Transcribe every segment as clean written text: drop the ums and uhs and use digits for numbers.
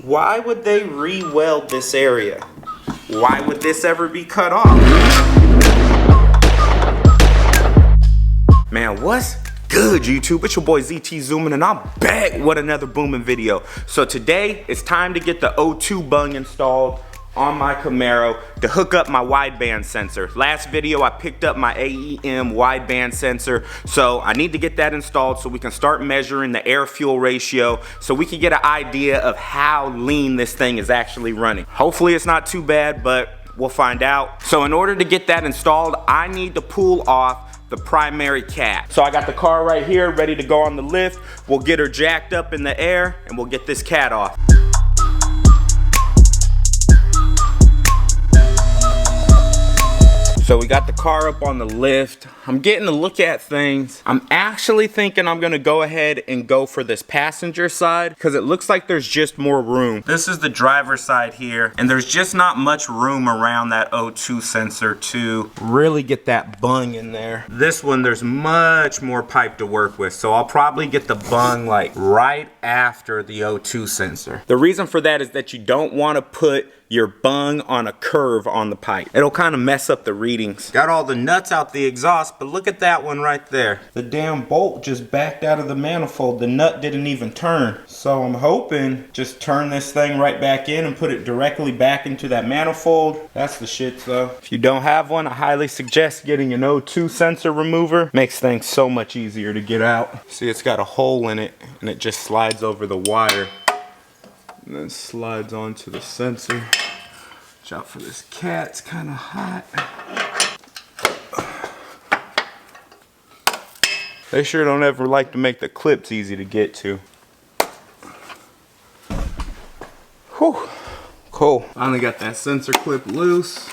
Why would they re-weld this area? Why would this ever be cut off? Man, what's good, YouTube? It's your boy ZT Zooming, and I'm back with another booming video. So today, it's time to get the O2 bung installed on my Camaro to hook up my wideband sensor. Last video, I picked up my AEM wideband sensor, so I need to get that installed so we can start measuring the air-fuel ratio so we can get an idea of how lean this thing is actually running. Hopefully it's not too bad, but we'll find out. So in order to get that installed, I need to pull off the primary cat. So I got the car right here ready to go on the lift. We'll get her jacked up in the air and we'll get this cat off. So we got the car up on the lift. I'm getting to look at things. I'm actually thinking I'm gonna go ahead and go for this passenger side because it looks like there's just more room. This is the driver's side here, and there's just not much room around that O2 sensor to really get that bung in there. This one, there's much more pipe to work with, so I'll probably get the bung like right after the O2 sensor. The reason for that is that you don't want to put your bung on a curve on the pipe. It'll kind of mess up the readings. Got all the nuts out the exhaust, but look at that one right there. The damn bolt just backed out of the manifold. The nut didn't even turn. So I'm hoping just turn this thing right back in and put it directly back into that manifold. That's the shit though. If you don't have one, I highly suggest getting an O2 sensor remover. Makes things so much easier to get out. See, it's got a hole in it and it just slides over the wire and then slides onto the sensor. Watch out for this cat, it's kind of hot. They sure don't ever like to make the clips easy to get to. Whew, cool. Finally got that sensor clip loose.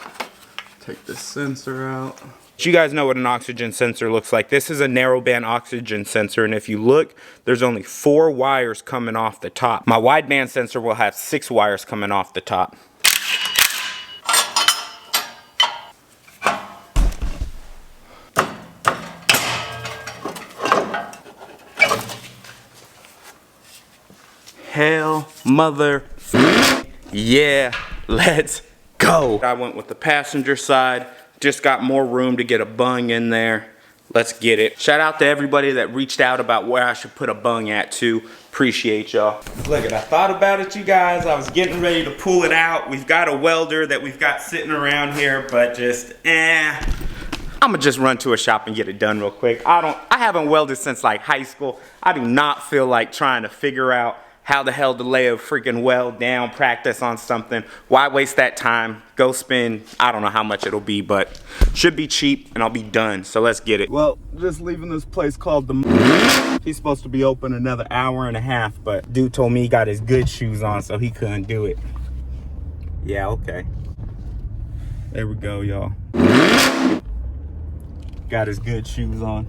Take this sensor out. You guys know what an oxygen sensor looks like. This is a narrowband oxygen sensor, and if you look, there's only 4 wires coming off the top. My wideband sensor will have 6 wires coming off the top. Hell mother yeah, let's go. I went with the passenger side. Just got more room to get a bung in there. Let's get it. Shout out to everybody that reached out about where I should put a bung at too. Appreciate y'all. Look at, I thought about it, you guys. I was getting ready to pull it out. We've got a welder that we've got sitting around here, but just, I'ma just run to a shop and get it done real quick. I haven't welded since like high school. I do not feel like trying to figure out how the hell to lay a freaking weld down, practice on something. Why waste that time? Go spend, I don't know how much it'll be, but should be cheap and I'll be done. So let's get it. Well, just leaving this place called the He's supposed to be open another hour and a half, but dude told me he got his good shoes on, so he couldn't do it. Yeah, okay. There we go, y'all. Got his good shoes on.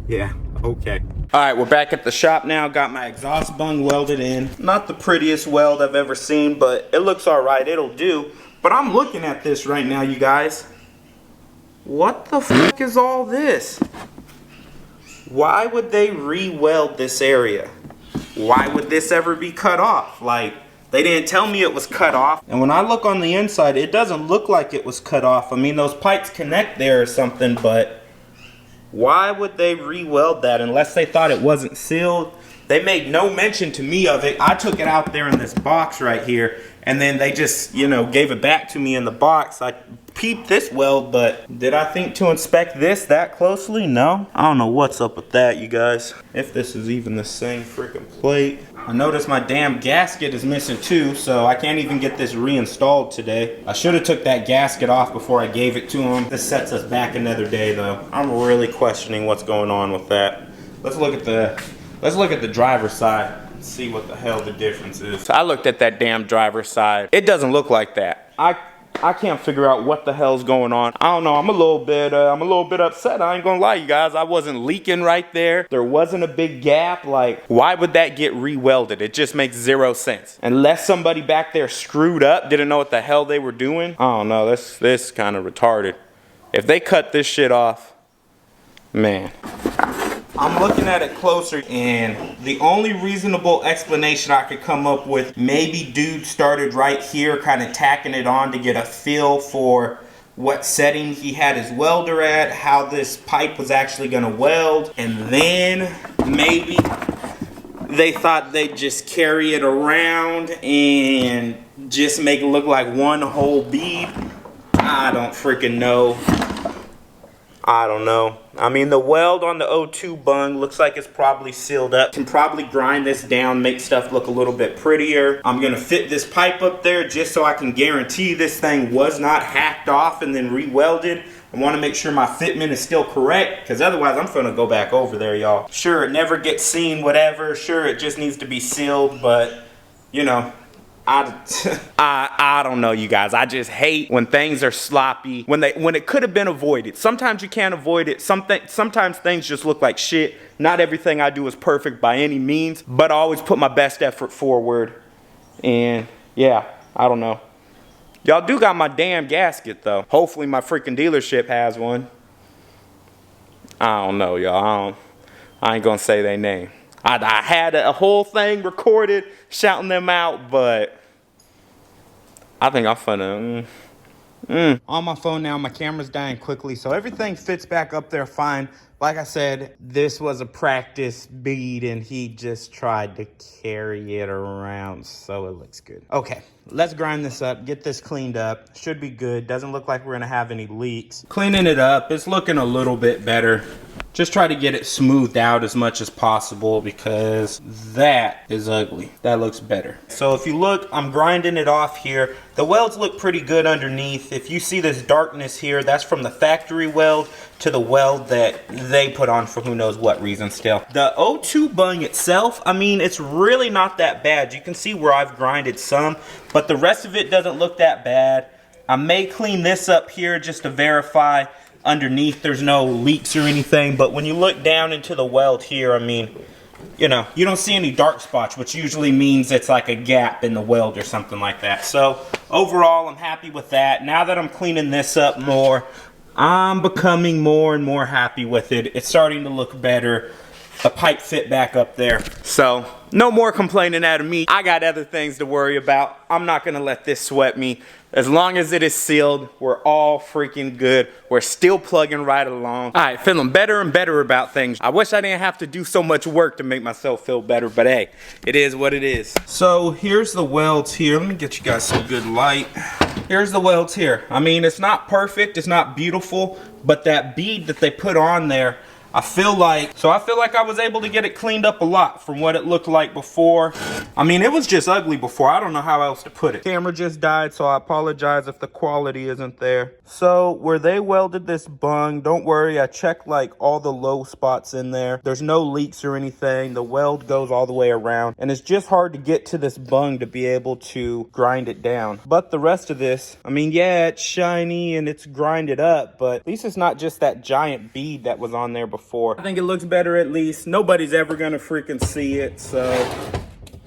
Yeah, okay. All right, we're back at the shop now. Got my exhaust bung welded in. Not the prettiest weld I've ever seen, but it looks all right. It'll do. But I'm looking at this right now, you guys. What the fuck is all this? Why would they re-weld this area? Why would this ever be cut off? Like, they didn't tell me it was cut off. And when I look on the inside, it doesn't look like it was cut off. I mean, those pipes connect there or something, but why would they re-weld that unless they thought it wasn't sealed? They made no mention to me of it. I took it out there in this box right here, and then they just, you know, gave it back to me in the box. I peeped this weld, but did I think to inspect this that closely? No. I don't know what's up with that, you guys. If this is even the same freaking plate. I noticed my damn gasket is missing too, so I can't even get this reinstalled today. I should have took that gasket off before I gave it to him. This sets us back another day though. I'm really questioning what's going on with that. Let's look at the driver's side and see what the hell the difference is. So I looked at that damn driver's side. It doesn't look like that. I can't figure out what the hell's going on. I don't know, I'm a little bit upset. I ain't gonna lie, you guys. I wasn't leaking right there. There wasn't a big gap. Like, why would that get re-welded? It just makes 0 sense. Unless somebody back there screwed up, didn't know what the hell they were doing. I don't know, this kind of retarded. If they cut this shit off, man. I'm looking at it closer, and the only reasonable explanation I could come up with, maybe dude started right here, kind of tacking it on to get a feel for what setting he had his welder at, how this pipe was actually gonna weld, and then maybe they thought they'd just carry it around and just make it look like one whole bead. I don't freaking know. I don't know. I mean, the weld on the O2 bung looks like it's probably sealed up. Can probably grind this down, make stuff look a little bit prettier. I'm gonna fit this pipe up there just so I can guarantee this thing was not hacked off and then re-welded. I wanna make sure my fitment is still correct, because otherwise I'm gonna go back over there, y'all. Sure, it never gets seen, whatever. Sure, it just needs to be sealed, but, you know, I don't know, you guys. I just hate when things are sloppy, when it could have been avoided. Sometimes you can't avoid it. Sometimes things just look like shit. Not everything I do is perfect by any means, but I always put my best effort forward. And yeah, I don't know. Y'all do got my damn gasket though. Hopefully my freaking dealership has one. I don't know, y'all. I ain't gonna say their name. I had a whole thing recorded shouting them out, but I think I'm finna. On my phone now, my camera's dying quickly, so everything fits back up there fine. Like I said, this was a practice bead, and he just tried to carry it around, so it looks good. Okay, let's grind this up, get this cleaned up. Should be good. Doesn't look like we're gonna have any leaks. Cleaning it up, it's looking a little bit better. Just try to get it smoothed out as much as possible because that is ugly. That looks better. So if you look, I'm grinding it off here. The welds look pretty good underneath. If you see this darkness here, that's from the factory weld to the weld that they put on for who knows what reason still. The O2 bung itself, I mean, it's really not that bad. You can see where I've grinded some, but the rest of it doesn't look that bad. I may clean this up here just to verify underneath there's no leaks or anything, but when you look down into the weld here, I mean, you know, you don't see any dark spots, which usually means it's like a gap in the weld or something like that. So overall, I'm happy with that. Now that I'm cleaning this up more, I'm becoming more and more happy with it. It's starting to look better. The pipe fit back up there. So no more complaining out of me. I got other things to worry about. I'm not gonna let this sweat me. As long as it is sealed, we're all freaking good. We're still plugging right along. All right, feeling better and better about things. I wish I didn't have to do so much work to make myself feel better, but hey, it is what it is. So here's the welds here. Let me get you guys some good light. Here's the welds here. I mean, it's not perfect, it's not beautiful, but that bead that they put on there, I feel like I was able to get it cleaned up a lot from what it looked like before. I mean, it was just ugly before. I don't know how else to put it. Camera just died, so I apologize if the quality isn't there. So where they welded this bung, don't worry, I checked like all the low spots in there. There's no leaks or anything. The weld goes all the way around, and it's just hard to get to this bung to be able to grind it down. But the rest of this, I mean, yeah, it's shiny and it's grinded up, but at least it's not just that giant bead that was on there before. I think it looks better at least. Nobody's ever gonna freaking see it, so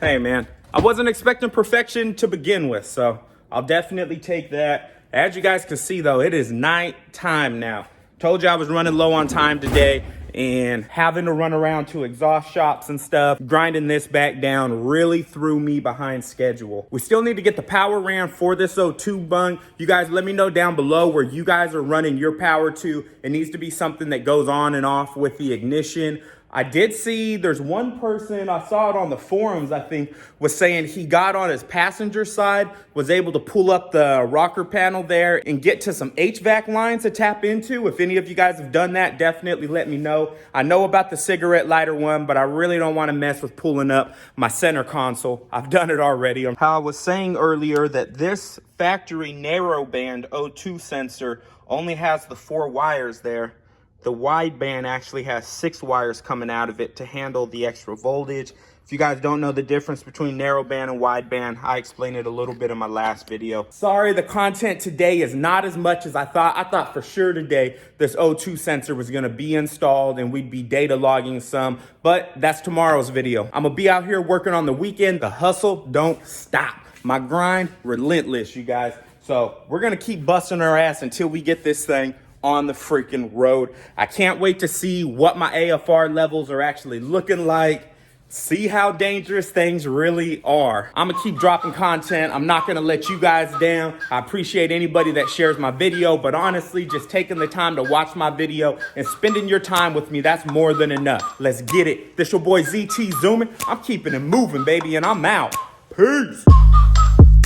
hey man. I wasn't expecting perfection to begin with, so I'll definitely take that. As you guys can see though, it is night time now. Told you I was running low on time today, and having to run around to exhaust shops and stuff, grinding this back down really threw me behind schedule. We still need to get the power ran for this O2 bung. You guys let me know down below where you guys are running your power to. It needs to be something that goes on and off with the ignition. I did see there's one person, I saw it on the forums, I think, was saying he got on his passenger side, was able to pull up the rocker panel there and get to some HVAC lines to tap into. If any of you guys have done that, definitely let me know. I know about the cigarette lighter one, but I really don't want to mess with pulling up my center console. I've done it already. How I was saying earlier that this factory narrowband O2 sensor only has the 4 wires there. The wideband actually has 6 wires coming out of it to handle the extra voltage. If you guys don't know the difference between narrowband and wideband, I explained it a little bit in my last video. Sorry, the content today is not as much as I thought. I thought for sure today this O2 sensor was gonna be installed and we'd be data logging some, but that's tomorrow's video. I'm gonna be out here working on the weekend. The hustle don't stop. My grind, relentless, you guys. So we're gonna keep busting our ass until we get this thing on the freaking road. I can't wait to see what my AFR levels are actually looking like. See how dangerous things really are. I'm gonna keep dropping content. I'm not gonna let you guys down. I appreciate anybody that shares my video, but honestly, just taking the time to watch my video and spending your time with me, that's more than enough. Let's get it. This your boy ZT zooming. I'm keeping it moving, baby, and I'm out. Peace.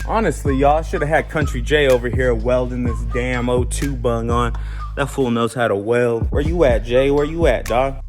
Honestly, y'all, should have had Country J over here welding this damn O2 bung on. That fool knows how to weld. Where you at, Jay? Where you at, dog?